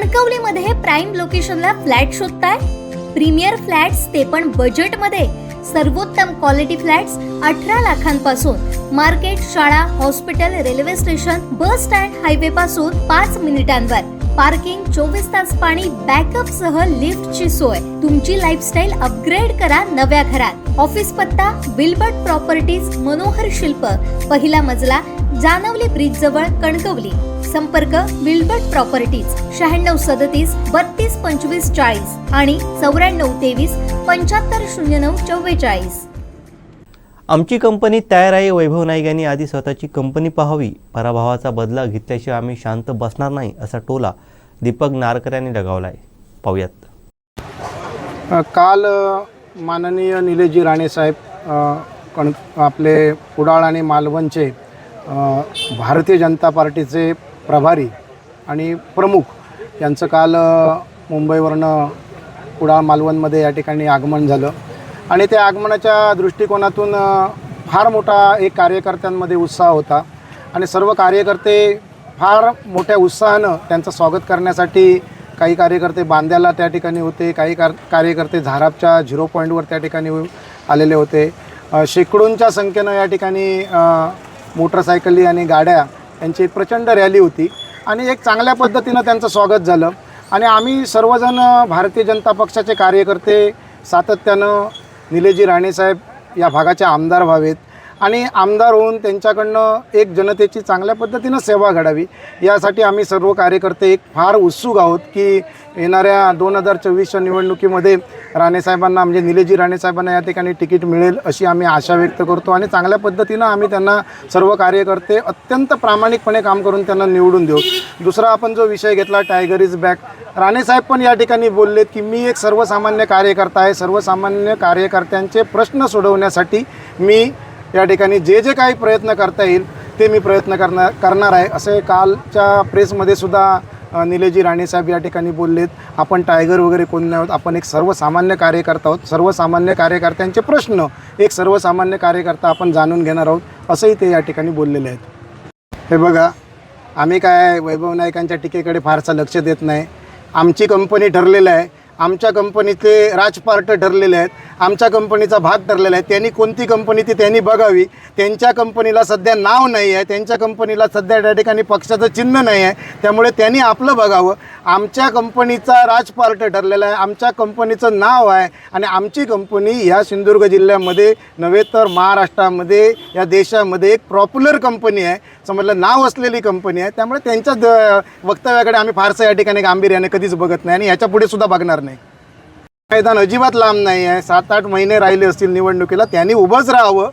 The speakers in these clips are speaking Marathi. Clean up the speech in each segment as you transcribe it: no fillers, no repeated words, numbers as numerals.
कणकवलीमध्ये प्राइम लोकेशनला फ्लॅट शोधताय? प्रीमियर फ्लॅट्स ते पण बजेट मध्ये. सर्वोत्तम क्वालिटी फ्लॅट्स 18 लाखांपासून. मार्केट, शाळा, hospital, railway station, bus stand, highway पासून 5 मिनिटांवर. पार्किंग, 24 तास पाणी, बॅकअप सह लिफ्टची सोय. तुमची लाईफस्टाईल अपग्रेड करा नव्या घरात. ऑफिस पत्ता विल्बर्ट प्रॉपर्टीज, मनोहर शिल्प, पहिला मजला, जानवली ब्रिज जवळ, कणकवली. संपर्क विल्बर्ट प्रॉपर्टीज 9637 32 25 40 आणि 9423 75 09 44. आमची कंपनी तयार आहे. वैभव नाईक यांनी आधी स्वतःची कंपनी पाहावी. पराभवाचा बदला घेतल्याशिवाय आम्ही शांत बसणार नाही, असा टोला दीपक नारकर यांनी लगावला आहे. पाहूयात. काल माननीय निलेशजी राणे साहेब आपले कुडाळ आणि मालवणचे भारतीय जनता पार्टीचे प्रभारी आणि प्रमुख यांचं काल मुंबईवरनं कुडाळ मालवणमध्ये या ठिकाणी आगमन झालं आणि त्या आगमनाच्या दृष्टिकोनातून फार मोठा एक कार्यकर्त्यांमध्ये उत्साह होता आणि सर्व कार्यकर्ते फार मोठ्या उत्साहानं त्यांचं स्वागत करण्यासाठी काही कार्यकर्ते बांद्याला त्या ठिकाणी होते, काही कार्यकर्ते झारापच्या 0 पॉईंटवर त्या ठिकाणी आलेले होते. शेकडोंच्या संख्येनं या ठिकाणी मोटरसायकली आणि गाड्या यांची प्रचंड रॅली होती आणि एक चांगल्या पद्धतीनं त्यांचं स्वागत झालं आणि आम्ही सर्वजण भारतीय जनता पक्षाचे कार्यकर्ते सातत्यानं निलेशजी राणे साहेब या भागाचे आमदार व्हावेत आणि आमदार होऊन त्यांच्याकडनं एक जनतेची चांगल्या पद्धतीनं सेवा घडावी यासाठी आम्ही सर्व कार्यकर्ते एक फार उत्सुक आहोत की येणाऱ्या 2024च्या निवडणुकीमध्ये राणेसाहेबांना म्हणजे निलेशजी राणेसाहेबांना या ठिकाणी तिकीट मिळेल अशी आम्ही आशा व्यक्त करतो आणि चांगल्या पद्धतीनं आम्ही त्यांना सर्व कार्यकर्ते अत्यंत प्रामाणिकपणे काम करून त्यांना निवडून देऊ. दुसरा आपण जो विषय घेतला टायगर इज बॅक, राणेसाहेब पण या ठिकाणी बोललेत की मी एक सर्वसामान्य कार्यकर्ता आहे. सर्वसामान्य कार्यकर्त्यांचे प्रश्न सोडवण्यासाठी मी या ठिकाणी जे काही प्रयत्न करता येईल ते मी प्रयत्न करणार आहे असे कालच्या प्रेसमध्ये सुद्धा निलेशजी राणेसाहेब या ठिकाणी बोललेत. आपण टायगर वगैरे कोण नाही आहोत, आपण एक सर्वसामान्य कार्यकर्ता आहोत. सर्वसामान्य कार्यकर्त्यांचे प्रश्न एक सर्वसामान्य कार्यकर्ता आपण जाणून घेणार आहोत असंही ते या ठिकाणी बोललेले आहेत. हे बघा, आम्ही काय वैभव नाईकांच्या टीकेकडे फारसं लक्ष देत नाही. आमची कंपनी ठरलेलं आहे, आमच्या कंपनीचे राजपार्ट ठरलेले आहेत, आमच्या कंपनीचा भाग ठरलेला आहे. त्यांनी कोणती कंपनी ती त्यांनी बघावी. त्यांच्या कंपनीला सध्या नाव नाही आहे, त्यांच्या कंपनीला सध्या त्या ठिकाणी पक्षाचं चिन्ह नाही आहे, त्यामुळे त्यांनी आपलं बघावं. आमच्या कंपनीचा राजपार्ट ठरलेला आहे, आमच्या कंपनीचं नाव आहे आणि आमची कंपनी ह्या सिंधुदुर्ग जिल्ह्यामध्ये नव्हे तर महाराष्ट्रामध्ये या देशामध्ये एक पॉप्युलर कंपनी आहे, समजलं नाव असलेली कंपनी आहे. त्यामुळे त्यांच्या वक्तव्याकडे आम्ही फारसं या ठिकाणी गांभीर्याने कधीच बघत नाही आणि ह्याच्या पुढे सुद्धा बघणार नाही. मैदान अजिबात लांब नाही आहे. 7-8 महिने राहिले असतील निवडणुकीला. त्यांनी उभंच राहावं,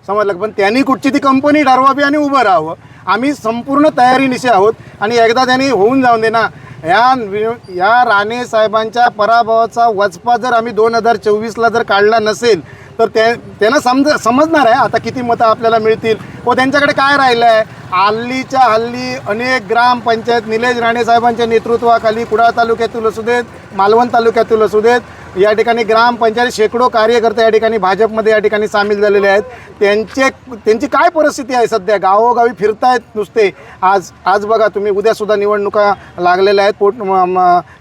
समजलं, पण त्यांनी कुठची ती कंपनी ठरवावी आणि उभं राहावं. आम्ही संपूर्ण तयारीनिशी आहोत आणि एकदा त्यांनी होऊन जाऊन दे ना. या राणे साहेबांच्या पराभवाचा वचपा जर आम्ही 2024ला जर काढला नसेल तर त्यांना समजणार आहे आता किती मतं आपल्याला मिळतील व त्यांच्याकडे काय राहिलं आहे. हल्लीच्या हल्ली अनेक ग्रामपंचायत निलेश राणे साहेबांच्या नेतृत्वाखाली कुडाळ तालुक्यातील असू देत, मालवण तालुक्यातील असू देत, या ठिकाणी ग्रामपंचायत शेकडो कार्यकर्ते या ठिकाणी भाजपमध्ये या ठिकाणी सामील झालेले आहेत. त्यांची काय परिस्थिती आहे सध्या, गावोगावी फिरतायत नुसते. आज बघा तुम्ही, उद्यासुद्धा निवडणुका लागलेल्या आहेत,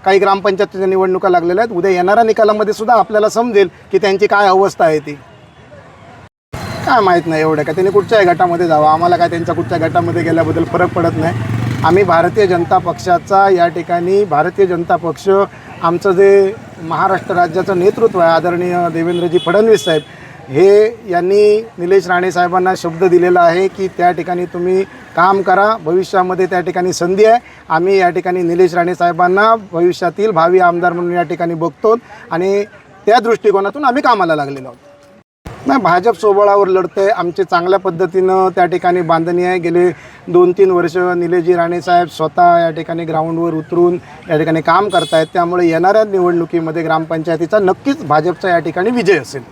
काही ग्रामपंचायतीच्या निवडणुका लागलेल्या आहेत. उद्या येणाऱ्या निकालामध्ये सुद्धा आपल्याला समजेल की त्यांची काय अवस्था आहे ती. काय माहीत नाही एवढं का त्यांनी कुठच्याही गटामध्ये जावं, आम्हाला काय त्यांच्या कुठच्या गटामध्ये गेल्याबद्दल फरक पडत नाही. आम्ही भारतीय जनता पक्षाचा या ठिकाणी भारतीय जनता पक्ष आमचं जे महाराष्ट्र राज्याचं नेतृत्व आहे आदरणीय देवेंद्रजी फडणवीस साहेब हे यांनी निलेश राणे साहेबांना शब्द दिलेला आहे की त्या ठिकाणी तुम्ही काम करा, भविष्यामध्ये त्या ठिकाणी संधी आहे. आम्ही या ठिकाणी निलेश राणे साहेबांना भविष्यातील भावी आमदार म्हणून या ठिकाणी बघतो आणि त्या दृष्टिकोनातून आम्ही कामाला लागलेलो आहोत. नाही, भाजप सोबळावर लढतंय. आमचे चांगल्या पद्धतीनं त्या ठिकाणी बांधणी आहे. गेले 2-3 वर्ष निलेशजी राणे साहेब स्वतः या ठिकाणी ग्राउंडवर उतरून या ठिकाणी काम करतायत. त्यामुळे येणाऱ्या निवडणुकीमध्ये ग्रामपंचायतीचा नक्कीच भाजपचा या ठिकाणी विजय असेल.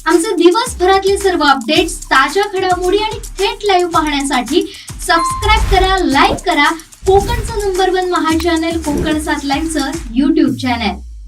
आमचे दिवसभरातले सर्व अपडेट्स, ताज्या घडामोडी आणि थेट लाईव्ह पाहण्यासाठी सबस्क्राईब करा, लाईक करा कोकणचं नंबर 1 महा चॅनल कोकण 7 लाईव्हचं YouTube चॅनल.